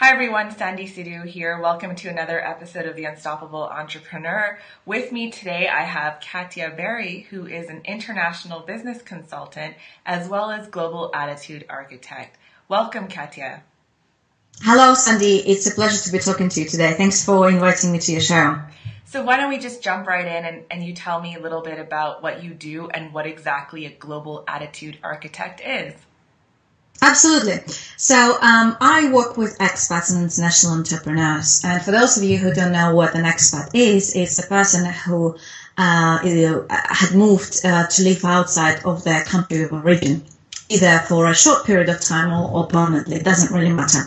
Hi everyone, Sandy Sidhu here. Welcome to another episode of The Unstoppable Entrepreneur. With me today I have Katya Berry, who is an international business consultant as well as global attitude architect. Welcome, Katya. Hello, Sandy. It's a pleasure to be talking to you today. Thanks for inviting me to your show. So why don't we just jump right in and you tell me a little bit about what you do and what exactly a global attitude architect is. Absolutely. So I work with expats and international entrepreneurs. And for those of you who don't know what an expat is, it's a person who had moved to live outside of their country of origin, either for a short period of time or permanently. It doesn't really matter.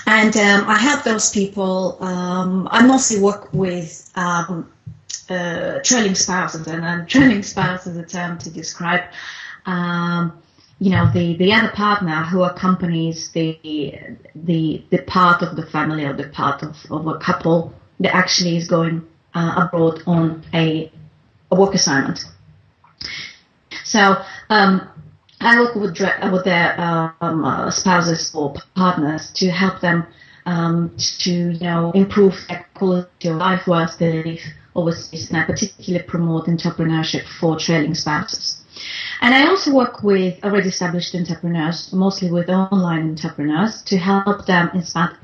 And I help those people. I mostly work with trailing spouses, and trailing spouse is a term to describe the other partner who accompanies the part of the family or the part of a couple that actually is going abroad on a work assignment. So I work with their spouses or partners to help them to improve their quality of life whilst they live overseas, and I particularly promote entrepreneurship for trailing spouses. And I also work with already established entrepreneurs, mostly with online entrepreneurs, to help them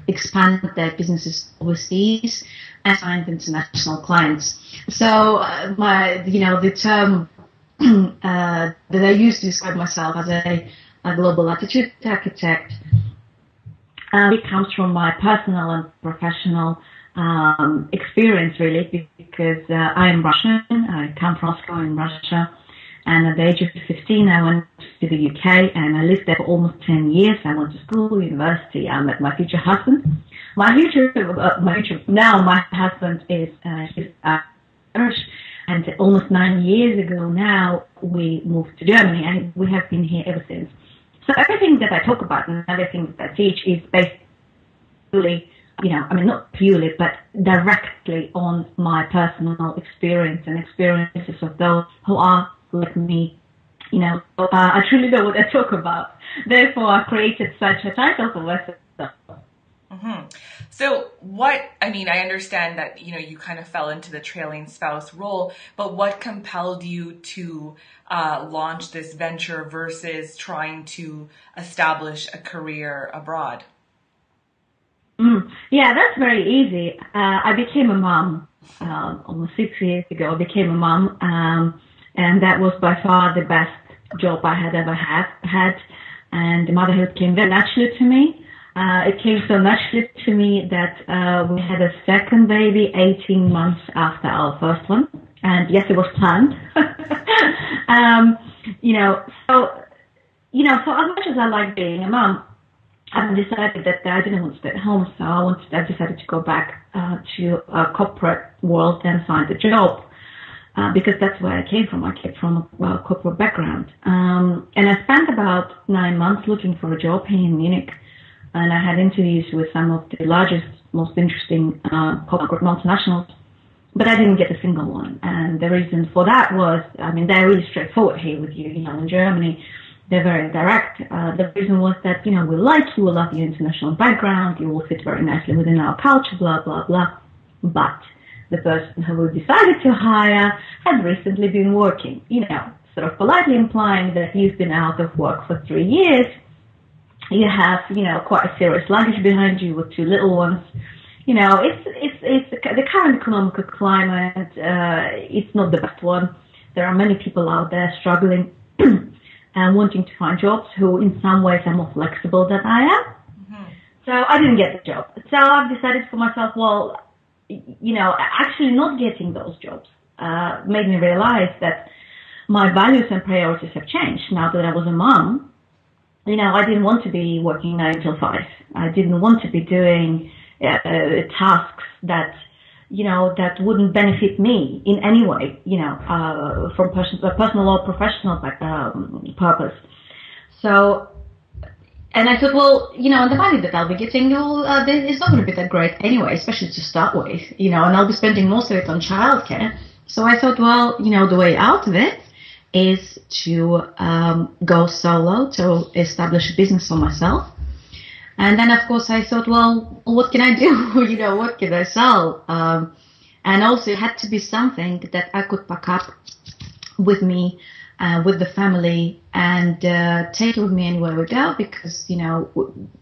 expand their businesses overseas and find international clients. So the term that I use to describe myself as a global attitude architect, it comes from my personal and professional experience, really, because I am Russian. I come from Moscow in Russia. And at the age of 15, I went to the UK, and I lived there for almost 10 years. I went to school, university. I met my future husband. My husband is Irish, and almost 9 years ago now, we moved to Germany, and we have been here ever since. So everything that I talk about and everything that I teach is based purely, not purely, but directly on my personal experience and experiences of those who are like me. I truly know what I talk about. Therefore, I created such a title for myself. Mm-hmm. So I understand that, you kind of fell into the trailing spouse role, but what compelled you to launch this venture versus trying to establish a career abroad? Yeah, that's very easy. I became a mom almost 6 years ago. I became a mom. And that was by far the best job I had ever had. And motherhood came very naturally to me. It came so naturally to me that we had a second baby 18 months after our first one. And yes, it was planned. So as much as I like being a mom, I decided that I didn't want to stay at home. So I decided to go back to a corporate world and find a job. Because that's where I came from. I came from a corporate background. And I spent about 9 months looking for a job here in Munich. And I had interviews with some of the largest, most interesting corporate multinationals. But I didn't get a single one. And the reason for that was, they're really straightforward here with you. In Germany, they're very direct. The reason was that, we like you, we love your international background, you will fit very nicely within our culture, blah, blah, blah. But the person who we decided to hire had recently been working, sort of politely implying that you've been out of work for 3 years. You have, quite a serious luggage behind you with 2 little ones. It's the current economic climate. It's not the best one. There are many people out there struggling and wanting to find jobs who in some ways are more flexible than I am. Mm-hmm. So I didn't get the job. So I've decided for myself, actually not getting those jobs made me realize that my values and priorities have changed. Now that I was a mom, I didn't want to be working 9 till 5. I didn't want to be doing tasks that, that wouldn't benefit me in any way, from personal or professional purpose. So, and I thought, the value that I'll be getting, it's not going to be that great anyway, especially to start with, and I'll be spending most of it on childcare. So I thought, the way out of it is to go solo, to establish a business for myself. And then, of course, I thought, well, what can I do? What can I sell? And also, it had to be something that I could pack up with me, with the family, and take it with me anywhere we go, because we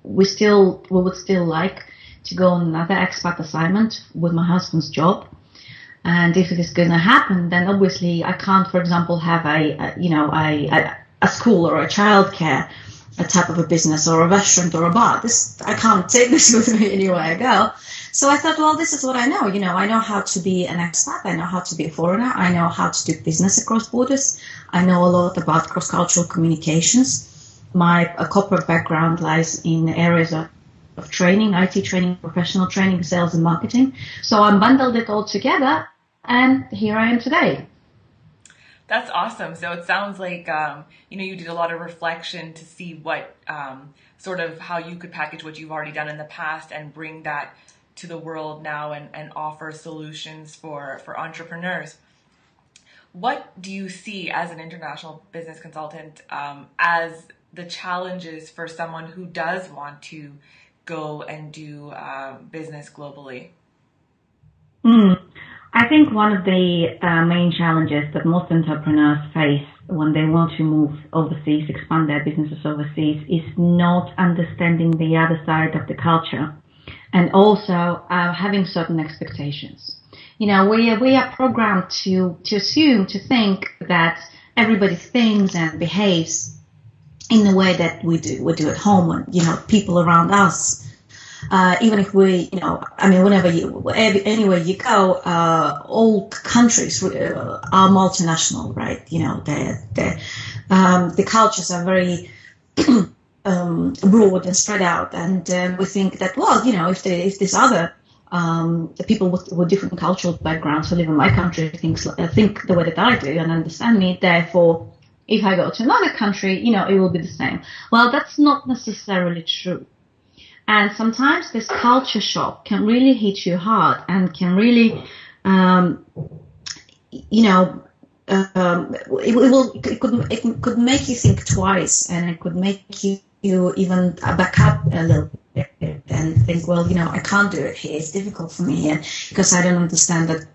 would still like to go on another expat assignment with my husband's job. And if it is going to happen, then obviously I can't, for example, have a school or a childcare, a type of a business or a restaurant or a bar. I can't take this with me anywhere I go. So I thought, well, this is what I know. I know how to be an expat. I know how to be a foreigner. I know how to do business across borders. I know a lot about cross-cultural communications. My corporate background lies in areas of training, IT training, professional training, sales and marketing. So I bundled it all together, and here I am today. That's awesome. So it sounds like, you did a lot of reflection to see what sort of how you could package what you've already done in the past and bring that to the world now and offer solutions for entrepreneurs. What do you see as an international business consultant as the challenges for someone who does want to go and do business globally? I think one of the main challenges that most entrepreneurs face when they want to move overseas, expand their businesses overseas, is not understanding the other side of the culture, and also having certain expectations. We are programmed to assume, to think that everybody thinks and behaves in the way that we do at home, and people around us. Even if anywhere you go, all countries are multinational, right? The cultures are very broad and spread out, and we think that, well, if there's other people with different cultural backgrounds who live in my country think the way that I do and understand me, therefore, if I go to another country, it will be the same. Well, that's not necessarily true. And sometimes this culture shock can really hit you hard and can really, it could make you think twice, and it could make you even back up a little bit and think, well, I can't do it here. It's difficult for me here because I don't understand that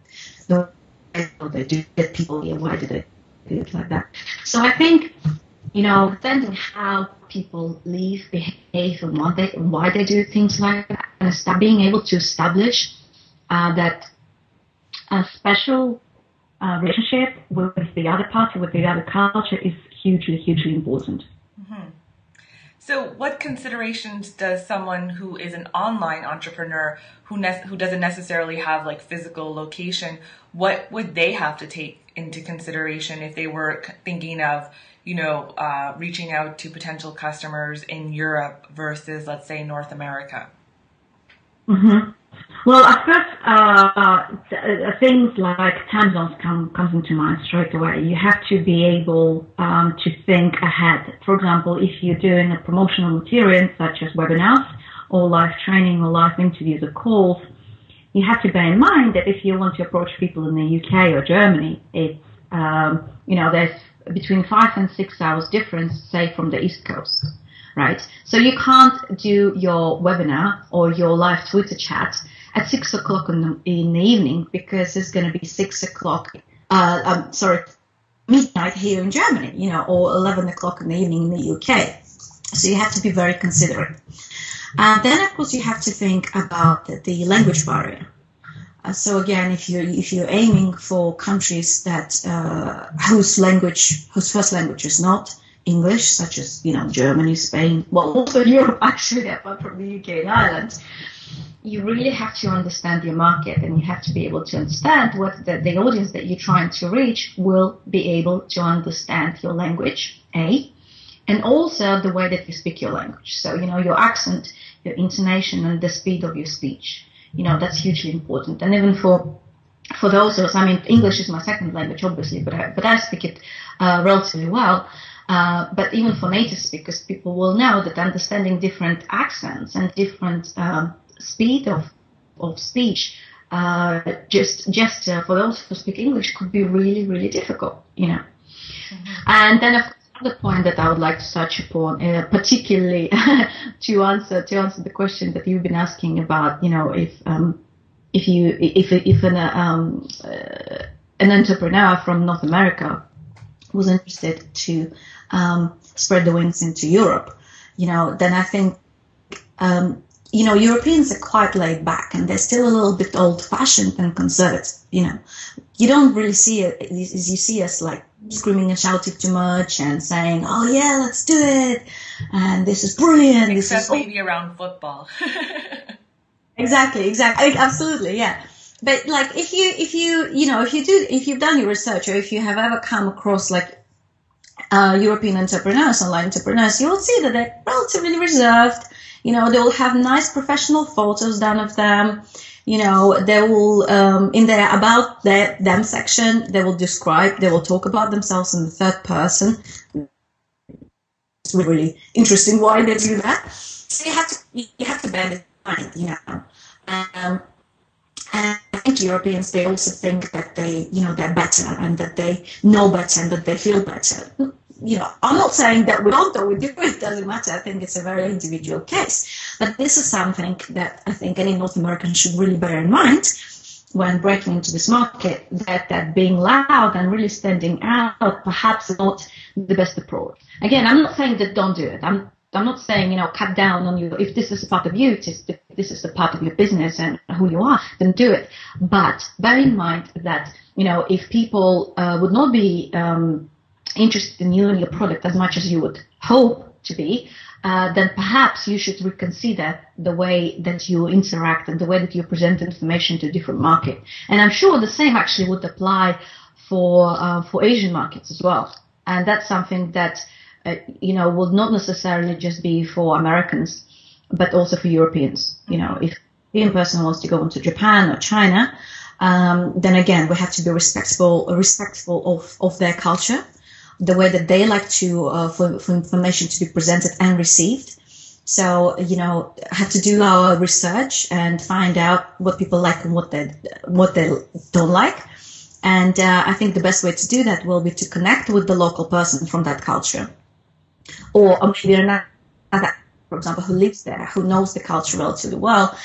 the way they do it. People here, why do they do it like that? So I think, depending how people live, behave, and why they do things like that, and being able to establish that a special relationship with the other party, with the other culture, is hugely, hugely important. Mm-hmm. So what considerations does someone who is an online entrepreneur who doesn't necessarily have like physical location, what would they have to take into consideration if they were thinking of reaching out to potential customers in Europe versus, let's say, North America? Mm-hmm. Well, at first, things like time zones comes into mind straight away. You have to be able to think ahead. For example, if you're doing a promotional material such as webinars or live training or live interviews or calls, you have to bear in mind that if you want to approach people in the UK or Germany, it's there's between 5 and 6 hours difference, say, from the East Coast, right? So you can't do your webinar or your live Twitter chat at 6 o'clock in the evening, because it's going to be 6 o'clock, midnight here in Germany, or 11 o'clock in the evening in the UK. So you have to be very considerate. And then, of course, you have to think about the language barrier. So again, if you're aiming for countries that whose first language is not English, such as Germany, Spain, well, also Europe actually, apart from the UK and Ireland, you really have to understand your market, and you have to be able to understand what the audience that you're trying to reach will be able to understand your language, and also the way that you speak your language. So your accent, your intonation, and the speed of your speech. That's hugely important. And even for those of us, English is my second language, obviously, but I speak it relatively well. But even for native speakers, people will know that understanding different accents and different speed of speech, just for those who speak English, could be really, really difficult. Mm-hmm. And then Another point that I would like to touch upon, particularly to answer the question that you've been asking about, if an entrepreneur from North America was interested to spread the wings into Europe, then I think Europeans are quite laid back and they're still a little bit old-fashioned and conservative. You don't really see it as you see us like screaming and shouting too much and saying, "Oh yeah, let's do it," and this is brilliant. Except maybe around football. Exactly, absolutely, yeah. But like if you've done your research, or if you have ever come across like European entrepreneurs, online entrepreneurs, you will see that they're relatively reserved. They will have nice professional photos done of them. They will, in their about them section, they will talk about themselves in the third person. It's really interesting why they do that. So you have to bear this in mind, and I think Europeans, they also think that they're better and that they know better and that they feel better. I'm not saying that we don't, or we do, it doesn't matter. I think it's a very individual case. But this is something that I think any North American should really bear in mind when breaking into this market, that being loud and really standing out perhaps is not the best approach. Again, I'm not saying that don't do it. I'm not saying, cut down on you. If this is a part of you, if this is a part of your business and who you are, then do it. But bear in mind that, if people would not be interested in you and your product as much as you would hope to be, then perhaps you should reconsider the way that you interact and the way that you present information to a different market. And I'm sure the same actually would apply for Asian markets as well. And that's something that will not necessarily just be for Americans, but also for Europeans. If a European person wants to go into Japan or China, then again we have to be respectful of their culture, the way that they like to for information to be presented and received. So have to do our research and find out what people like and what they don't like. And I think the best way to do that will be to connect with the local person from that culture, or maybe another, for example, who lives there, who knows the culture relatively well,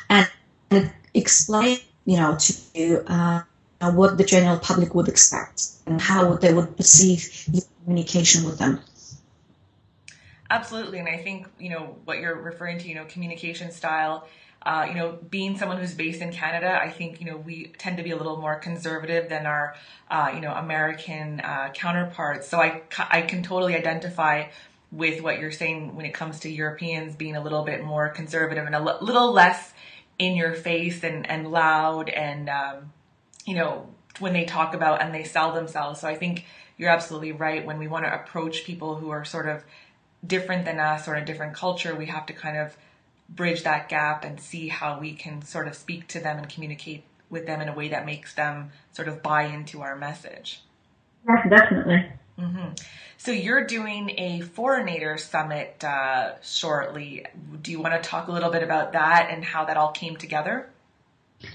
and explain to you what the general public would expect and how they would perceive your communication with them. Absolutely. And I think, what you're referring to, communication style, being someone who's based in Canada, I think, we tend to be a little more conservative than our, American counterparts. So I can totally identify with what you're saying when it comes to Europeans being a little bit more conservative and a little less in your face and loud and, when they talk about and they sell themselves. So I think you're absolutely right. When we want to approach people who are sort of different than us or in a different culture, we have to kind of bridge that gap and see how we can sort of speak to them and communicate with them in a way that makes them sort of buy into our message. Yes, definitely. Mm-hmm. So you're doing a Foreignator Summit shortly. Do you want to talk a little bit about that and how that all came together?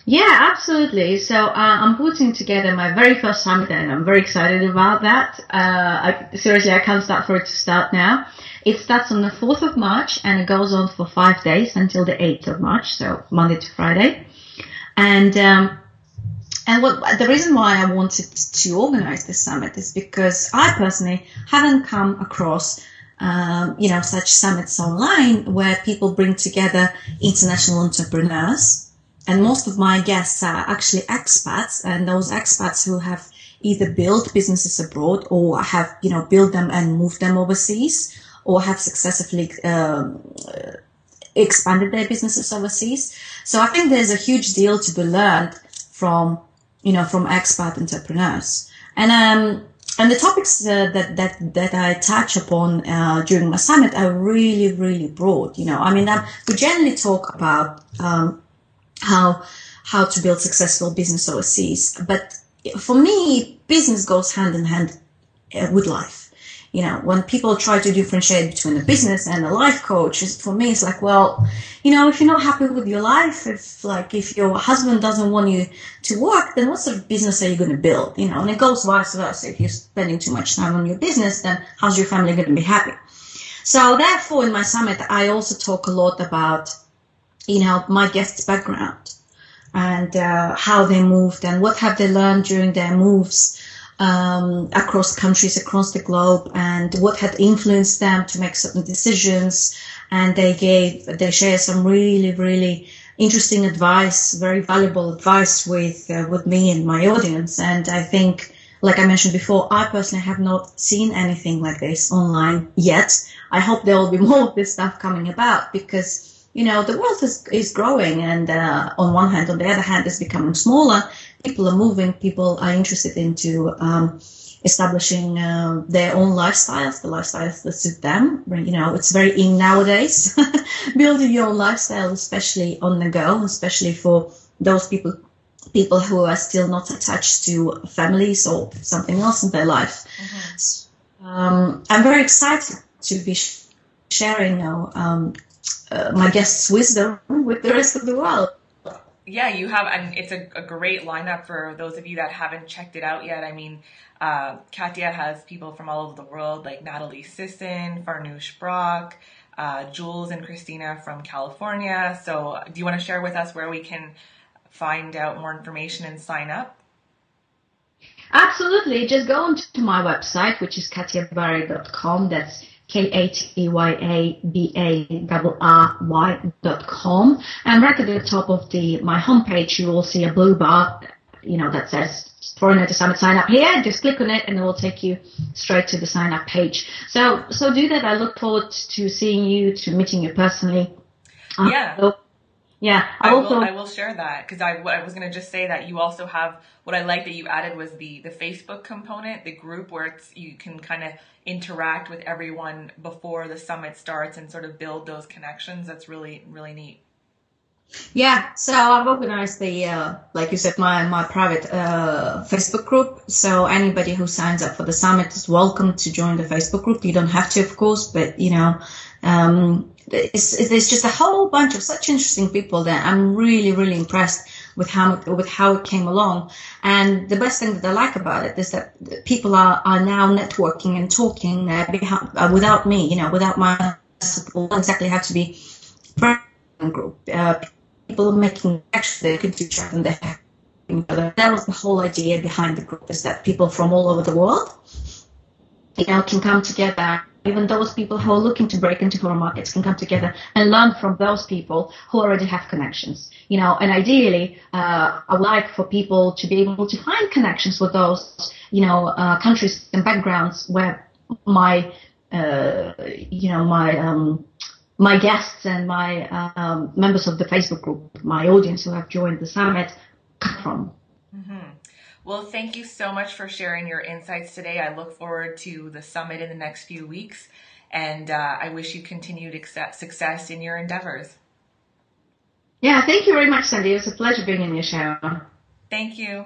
Yeah, absolutely. So I'm putting together my very first summit, and I'm very excited about that. Seriously, I can't start for it to start now. It starts on the 4th of March and it goes on for 5 days until the 8th of March, so Monday to Friday. And what the reason why I wanted to organize this summit is because I personally haven't come across such summits online where people bring together international entrepreneurs. And most of my guests are actually expats, and those expats who have either built businesses abroad or have, built them and moved them overseas, or have successfully expanded their businesses overseas. So I think there's a huge deal to be learned from expat entrepreneurs. And the topics that I touch upon during my summit are really, really broad. We generally talk about how to build successful business overseas. But for me, business goes hand in hand with life. when people try to differentiate between a business and a life coach, for me, it's like, well, if you're not happy with your life, if your husband doesn't want you to work, then what sort of business are you going to build? And it goes vice versa. If you're spending too much time on your business, then how's your family going to be happy? So therefore, in my summit, I also talk a lot about, my guests' background and how they moved and what have they learned during their moves across countries, across the globe, and what had influenced them to make certain decisions. And they share some really, really interesting advice, very valuable advice with me and my audience. And I think, like I mentioned before, I personally have not seen anything like this online yet. I hope there will be more of this stuff coming about because, the world is growing, and on one hand, on the other hand, it's becoming smaller. People are moving. People are interested into establishing their own lifestyles, the lifestyles that suit them. It's very in nowadays, building your own lifestyle, especially on the go, especially for those people who are still not attached to families or something else in their life. Mm-hmm. I'm very excited to be sharing my guests' wisdom with the rest of the world. Yeah, you have, and it's a great lineup for those of you that haven't checked it out yet. I mean, Katya has people from all over the world, like Natalie Sisson, Farnoosh Brock, Jules and Christina from California. So do you want to share with us where we can find out more information and sign up? Absolutely. Just go onto my website, which is katyabarry.com. That's KatyaBarry.com. And right at the top of my homepage, you will see a blue bar, that says Foreigner to Summit sign up here. Just click on it and it will take you straight to the sign up page. So do that. I look forward to seeing you, to meeting you personally. Yeah. Yeah, I will share that because I was going to just say that you also have, what I like that you added was the Facebook component, the group where you can kind of interact with everyone before the summit starts and sort of build those connections. That's really, really neat. Yeah, so I've organized like you said, my private Facebook group. So anybody who signs up for the summit is welcome to join the Facebook group. You don't have to, of course, but there's just a whole bunch of such interesting people there. I'm really, really impressed with how it came along. And the best thing that I like about it is that people are now networking and talking without me, without my support. Don't exactly have to be a group. People making actually they could do chat and they have each other. That was the whole idea behind the group, is that people from all over the world, can come together. Even those people who are looking to break into foreign markets can come together and learn from those people who already have connections. And ideally, I would like for people to be able to find connections with those, countries and backgrounds where my guests and my members of the Facebook group, my audience who have joined the summit, come from. Mm-hmm. Well, thank you so much for sharing your insights today. I look forward to the summit in the next few weeks, and I wish you continued success in your endeavors. Yeah, thank you very much, Sandy. It was a pleasure being in your show. Thank you.